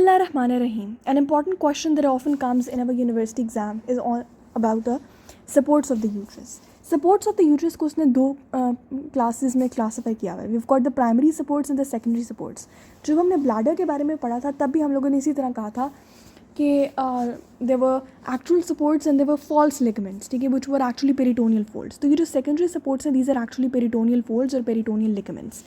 Bismillahirrahmanirrahim. An important question that often comes in our university exam is about the supports of the uterus. Supports of the uterus को उसने दो classes में classify किया हुआ है. We've got the primary supports and the secondary supports. जब हमने bladder के बारे में पढ़ा था तब भी हम लोगों ने इसी तरह कहा था कि there were actual supports and there were false ligaments, ठीक है, which were actually peritoneal folds. तो ये जो secondary supports हैं, these are actually peritoneal folds और peritoneal ligaments.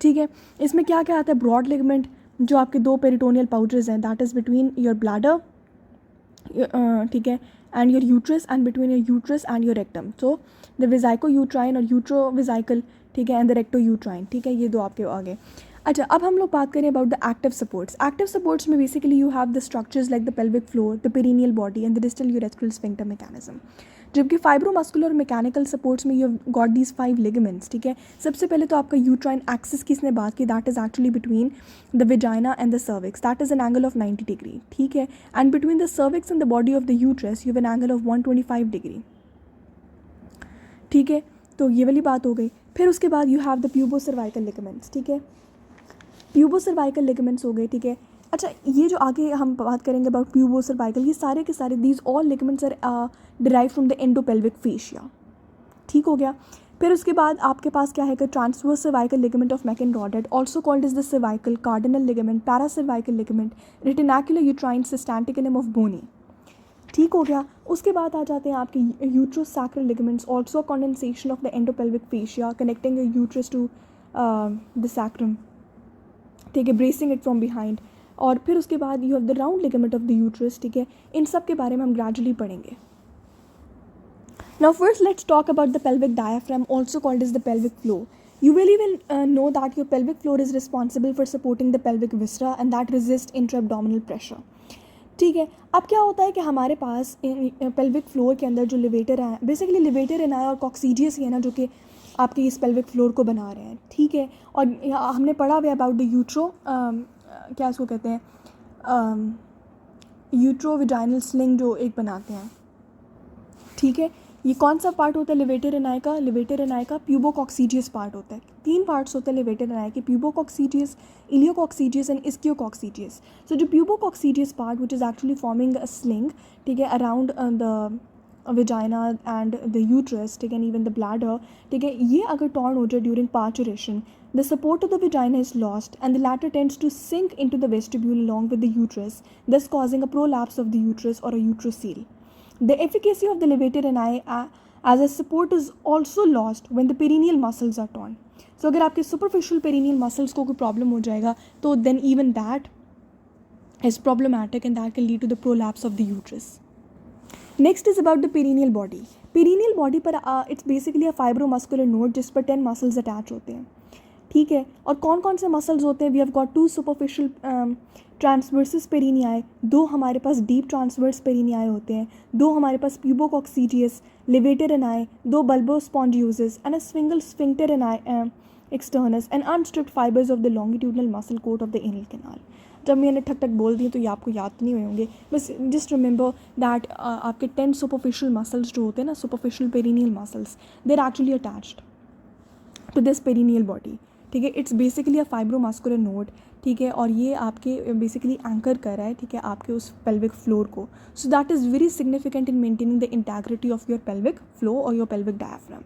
ठीक है, इसमें क्या क्या आता है? ब्रॉड लिगामेंट जो आपके दो पेरिटोनियल पाउचेस हैं, that is between your bladder, ठीक है, and your uterus, and between your uterus and your rectum. So the vesico uterine और यूट्रो विजाइकल, ठीक है, एंड द रेक्टो यूट्राइन. ठीक है, ये दो आपके आगे. अच्छा, अब हम लोग बात करें about the active supports. Active supports में basically you have the structures like the pelvic floor, the perineal body and the distal urethral sphincter mechanism. जबकि फाइब्रोमस्कुलर और मैकेनिकल सपोर्ट्स में you have got these 5 ligaments. ठीक है, सबसे पहले तो आपका यूट्राइन एक्सिस की इसने बात की, that is actually between the vagina and the cervix, that is an angle of 90 degree. ठीक है, and between the cervix and the body of the uterus you have an angle of 125 degree. ठीक है, तो ये वाली बात हो गई. फिर उसके बाद you have the pubo cervical ligaments. ठीक है, प्यूबो सर्वाइकल लिगामेंट्स हो गए. ठीक है, अच्छा, ये जो आगे हम बात करेंगे अबाउट प्यूबो सर्वाइकल, ये सारे के सारे these all ligaments are derive from the endopelvic fascia. ठीक हो गया. फिर उसके बाद आपके पास क्या है कि transverse cervical ligament of Mackenrodt, also called is the cervical cardinal ligament, paracervical ligament, retinacular uterine sustentaculum of Bonney. ठीक हो गया. उसके बाद आ जाते हैं आपके uterosacral ligaments, also condensation of the endopelvic fascia connecting the uterus to the sacrum. ठीक है, ब्रेसिंग इट फ्रॉम बिहाइंड. और फिर उसके बाद you have the round ligament of the uterus. ठीक है, इन सब के बारे में हम ग्रेजुअली पढ़ेंगे. Now first let's talk about the pelvic diaphragm, also called as the pelvic floor. You really will know that your pelvic floor is responsible for supporting the pelvic viscera and that resist intra-abdominal pressure. ठीक है, अब क्या होता है कि हमारे पास pelvic floor के अंदर जो लिवेटर है, बेसिकली लिवेटर एनाई और कॉक्सीजियस ही है ना, जो कि आपके इस पेल्विक फ्लोर को बना रहे हैं. ठीक है, और हमने पढ़ा हुआ अबाउट द यूट्रो, क्या इसको कहते हैं, यूट्रो विजाइनल स्लिंग जो एक बनाते हैं. ठीक है, ये कौन सा पार्ट होता है लिवेटर एनाई का? लिवेटर एनाई का प्यूबोकॉक्सीजियस पार्ट होता है. 3 पार्ट्स होते हैं लिवेटर एनाई के, प्यूबोकॉक्सीजियस, इलियोकॉक्सीजियस एंड इस्कियोकॉक्सीजियस. सो जो pubococcygeus part which is actually forming a sling, ठीक है, around the vagina and the uterus, ठीक है, एंड इवन द ब्लैडर. ठीक है, ये अगर टॉर्न हो जाए during parturition, the support of the vagina is lost and the latter tends to sink into the vestibule along with the uterus, thus causing a prolapse of the uterus or a uterocele. The efficacy of the levator ani as a support is also lost when the perineal muscles are torn. So अगर आपके superficial perineal muscles को कोई problem हो जाएगा तो then even that is problematic and that can lead to the prolapse of the uterus. Next is about the perineal body. Perineal body पर it's basically a fibromuscular node जिस पर 10 muscles attach होते हैं. ठीक है, और कौन कौन से मसल्स होते हैं? We have got 2 superficial transversus perinei, 2 हमारे पास डीप ट्रांसवर्स पेरिनियाई होते हैं, 2 हमारे पास pubococcygeus, levator ani, 2 bulbospongiosus and a single sphincter ani externus and unstriped fibres of the longitudinal muscle coat of the anal canal. जब मैंने ठक ठक बोल दिए तो ये आपको याद नहीं हुए होंगे, बस जस्ट रिमेंबर दैट आपके 10 सुपरफिशियल मसल्स जो होते हैं ना, superficial perineal muscles, they are actually attached to this perineal body. ठीक है, it's basically a fibromuscular node. ठीक है, और ये आपके बेसिकली एंकर कर रहा है, ठीक है, आपके उस पेल्विक फ्लोर को. So that is very significant in maintaining the integrity of your pelvic flow और योर पेल्विक डायफ्राम.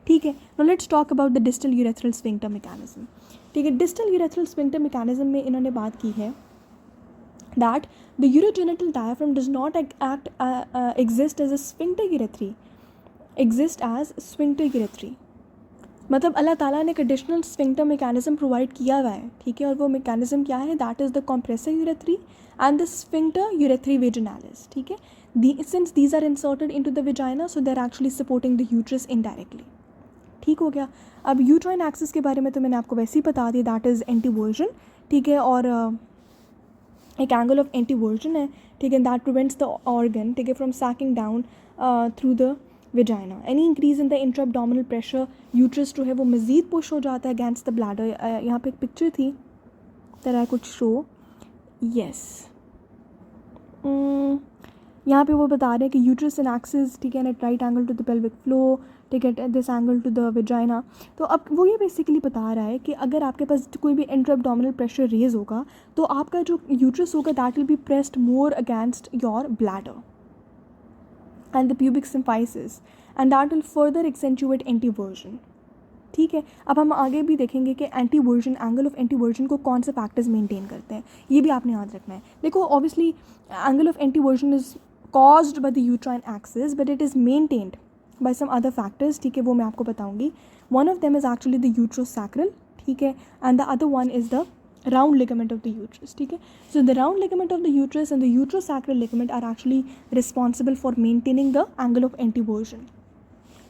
ठीक है, now let's talk about the distal urethral sphincter mechanism. ठीक है, डिस्टल यूरेथ्रल स्फिंक्टर मैकेनिज्म में इन्होंने बात की है that the urogenital diaphragm does not exist as a sphincter urethrae, exist as sphincter urethrae. मतलब अल्लाह ताला ने एक एडिशनल स्फिंक्टर मैकेनिज्म प्रोवाइड किया हुआ है. ठीक है, और वो मैकेनिज्म क्या है? That is the compressor urethrae and the sphincter urethrae vaginalis. ठीक है, since these are inserted into the vagina so they are actually supporting the uterus indirectly. ठीक हो गया. अब यूट्राइन एक्सिस के बारे में तो मैंने आपको वैसे ही बता दिया, दैट इज़ एंटीवर्जन. ठीक है, और एक एंगल ऑफ एंटीवर्जन है. ठीक है, दैट प्रिवेंट्स द ऑर्गन, ठीक है, from sacking down through the vagina. Any increase in the intra-abdominal pressure, uterus जो है वो मज़ीद पुश हो जाता है अगेंस्ट द ब्लैडर. यहाँ पे एक पिक्चर थी that I could show. Yes, यहाँ पे वो बता रहे हैं कि यूट्रस एंड एक्सिस, ठीक है, at right angle to the pelvic floor, ठीक है, this angle to the vagina. तो अब वो ये बेसिकली बता रहा है कि अगर आपके पास कोई भी इंट्रा एब्डोमिनल प्रेशर रेज होगा तो आपका जो यूट्रस होगा that will be pressed more against your bladder and the pubic symphysis and that will further accentuate एंटीवर्जन। ठीक है, अब हम आगे भी देखेंगे कि एंटीवर्जन, एंगल ऑफ एंटीवर्जन को कौन से फैक्टर्स मेंटेन करते हैं, ये भी आपने याद रखना है। देखो obviously angle of anteversion is caused by the uterine axis but it is maintained by some other factors. ठीक है, वो मैं आपको बताऊंगी। One of them is actually the uterosacral, ठीक है, and the other one is the round ligament of the uterus. ठीक है, so the round ligament of the uterus and the uterosacral ligament are actually responsible for maintaining the angle of anteversion.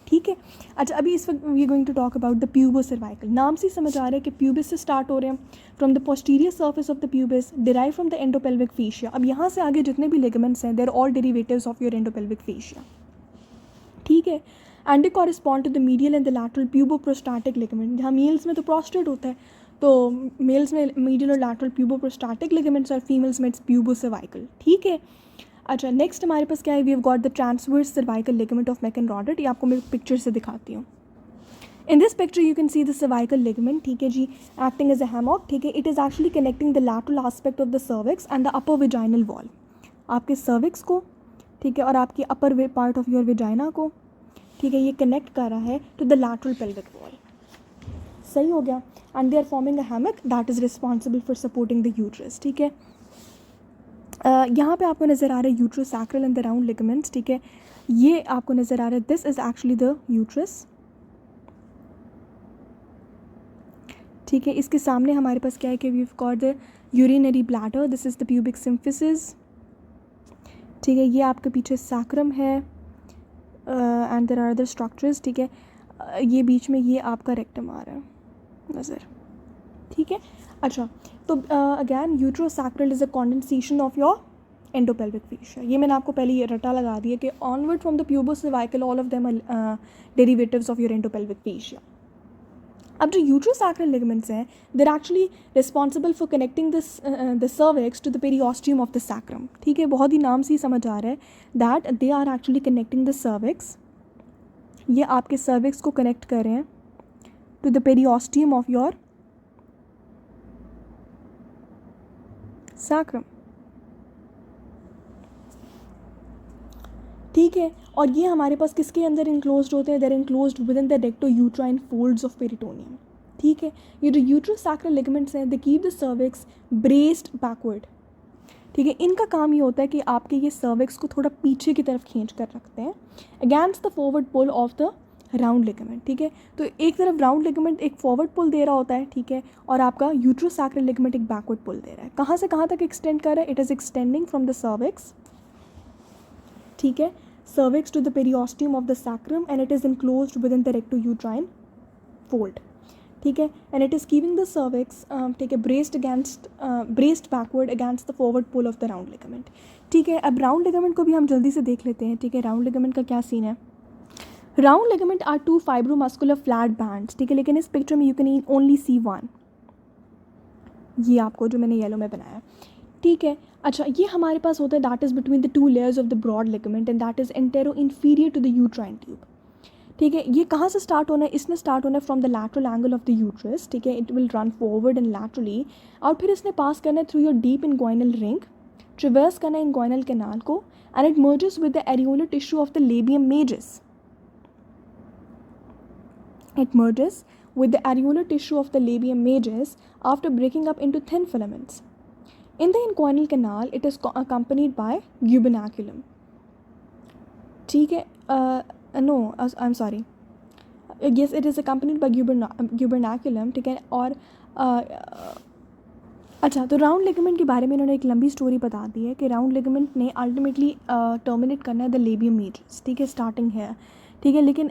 ठीक है, अच्छा अभी इस वक्त we are going to talk about the pubocervical. नाम से समझ आ रहा है कि प्यूबिस से स्टार्ट हो रहे हैं, from the posterior surface of the pubis derive from the endopelvic fascia. अब यहाँ से आगे जितने भी लिगामेंट्स हैं they are all derivatives of your endopelvic fascia. ठीक है, and they correspond to the medial and the lateral puboprostatic ligament. जहाँ मेल्स में तो प्रोस्टेट होता है, तो मेल्स में मीडियल और लैटरल प्यूबोप्रोस्टैटिक लिगामेंट्स और फीमेल्स में इट्स प्यूबोसर्वाइकल। ठीक है, अच्छा नेक्स्ट हमारे पास क्या है, we have got the transverse cervical ligament of Mackenrodt. ये आपको मैं पिक्चर से दिखाती हूँ। In this picture you can see the cervical ligament, ठीक है जी, एक्टिंग एज अ हैमॉक। ठीक है, it is actually connecting the lateral aspect of the cervix and the upper vaginal wall. आपके सर्विक्स को, ठीक है, और आपकी upper part of your vagina को, ठीक है, ये कनेक्ट कर रहा है to the lateral pelvic wall. सही हो गया, and they are forming a hammock that is responsible for supporting the uterus. ठीक है, यहाँ पे आपको नज़र आ रहा है uterosacral and the round ligaments. ठीक है, ये आपको नज़र आ रहा है, this is actually the uterus. ठीक है, इसके सामने हमारे पास क्या है कि we have got the urinary bladder, this is the pubic symphysis. ठीक है, ये आपके पीछे सैक्रम है and there are other structures. ठीक है, ये बीच में ये आपका रेक्टम आ रहा है नज़र। ठीक है, अच्छा तो again uterosacral is a condensation of your endopelvic fascia. ये मैंने आपको पहले ये रटा लगा दिया कि onward from the pubocervical all of them are derivatives of your endopelvic fascia. अब जो यूट्रोसैक्रल लिगामेंट्स हैं they're actually responsible for connecting the cervix to the periosteum of the sacrum. ठीक है, बहुत ही नाम से ही समझ आ रहा है that they are actually connecting the cervix. ये आपके सर्विक्स को कनेक्ट कर रहे हैं to the periosteum of your sacrum. ठीक है, और ये हमारे पास किसके अंदर इंक्लोज्ड होते हैं, they're enclosed within the recto uterine folds of peritoneum. ठीक है, ये जो यूट्रोसैक्रल लिगामेंट्स हैं they keep the cervix braced backward. ठीक है, इनका काम ये होता है कि आपके ये सर्विक्स को थोड़ा पीछे की तरफ खींच कर रखते हैं against the forward pull of the round ligament. ठीक है, तो एक तरफ राउंड लिगामेंट एक फॉरवर्ड पुल दे रहा होता है, ठीक है, और आपका यूट्रोसैक्रल लिगामेंट एक बैकवर्ड पुल दे रहा है। कहाँ से कहाँ तक एक्सटेंड कर रहा है, it is extending from the cervix, ठीक है, cervix to the periosteum of the sacrum and it is enclosed within the recto-uterine fold. ठीक है, and it is keeping the cervix ठीक है braced backward against the forward pull of the round ligament. ठीक है, अब round ligament को भी हम जल्दी से देख लेते हैं। ठीक है, round ligament का क्या सीन है। Round ligament are two fibromuscular flat bands. ठीक है, लेकिन इस पिक्चर में you can only see one, ये आपको जो मैंने येलो में बनाया। ठीक है, अच्छा ये हमारे पास होता है that is between the two layers of the broad ligament and that is antero inferior to the uterine tube. ठीक है, ये कहाँ से स्टार्ट होना है, इसने स्टार्ट होना है from the lateral angle of the uterus. ठीक है, it will run forward and laterally, और फिर इसने पास करना है through your deep inguinal ring, traverse करना है इनग्वाइनल कैनाल को, and it merges with the areolar tissue of the labium majus. It merges with the areolar tissue of the labium majus after breaking up into thin filaments. In the inguinal canal, it is accompanied by gubernaculum. ठीक है, no, I'm sorry. Yes, it is accompanied by gubernaculum. ठीक है, और अच्छा तो round ligament के बारे में इन्होंने एक लंबी स्टोरी बता दी है कि राउंड लिगामेंट ने अल्टीमेटली टर्मिनेट करना है द लेबियम मेजस। ठीक है, स्टार्टिंग है, ठीक है, लेकिन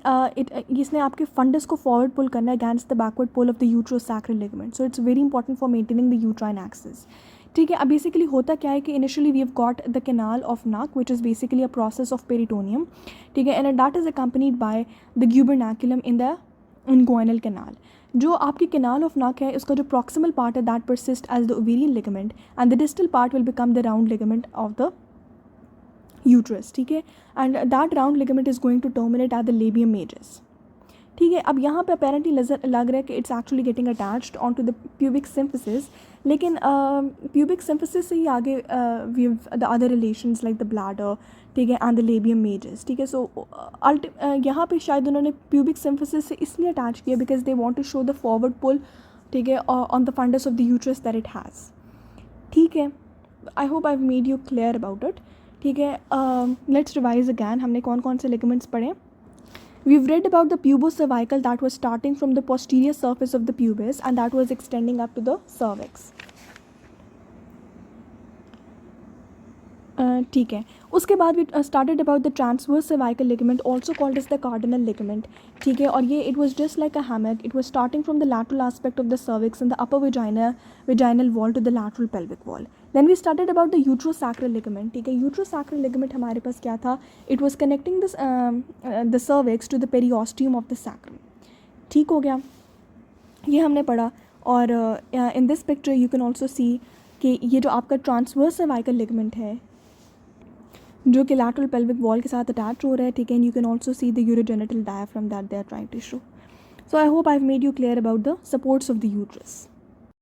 इसने आपके फंडस को फॉरवर्ड पुल करना है against the backward pull of the uterosacral ligament, so it's very important for maintaining the uterine axis. ठीक है, अब बेसिकली होता क्या है कि initially we have got the canal of Nuck which is basically a process of peritoneum. ठीक है, and that is accompanied by the gubernaculum in the inguinal canal. जो आपकी कैनाल ऑफ नाक है उसका जो प्रॉक्सिमल पार्ट है that persist as the ovarian ligament and the distal part will become the round ligament of the uterus. ठीक है, and that round ligament is going to terminate at the labium majus. ठीक है, अब यहाँ पे apparently लग रहा है कि it's actually getting attached on to the pubic symphysis, लेकिन प्यूबिक सिम्फिसिस से ही आगे we the other relations like the bladder, ठीक है, एंड द लेबियम मेजर्स, ठीक है. सो यहाँ पे शायद उन्होंने प्यूबिक सिम्फिसिस से इसलिए अटैच किया because they want to show the forward pull, ठीक है, on the fundus of the uterus that it has. ठीक है, I hope I have made you clear about it. ठीक है, लेट्स रिवाइज अगैन. हमने कौन कौन से लिगामेंट्स पढ़े. We've read about the pubocervical that was starting from the posterior surface of the pubis and that was extending up to the cervix. ठीक है, उसके बाद we started about the transverse cervical ligament also called as the cardinal ligament. ठीक है, और ये it was just like a hammock. It was starting from the lateral aspect of the cervix and the upper vaginal wall to the lateral pelvic wall. Then we started about the uterosacral ligament. ठीक है, uterosacral ligament हमारे पास क्या था. It was connecting this the cervix to the periosteum of the sacrum. ठीक हो गया, ये हमने पढ़ा. और in this picture you can also see कि ये जो आपका transverse cervical ligament है जो कि lateral pelvic wall के साथ अटैच हो रहा है. ठीक है, and you can also see the urogenital diaphragm that they are trying to show. So I hope I've made you clear about the supports of the uterus.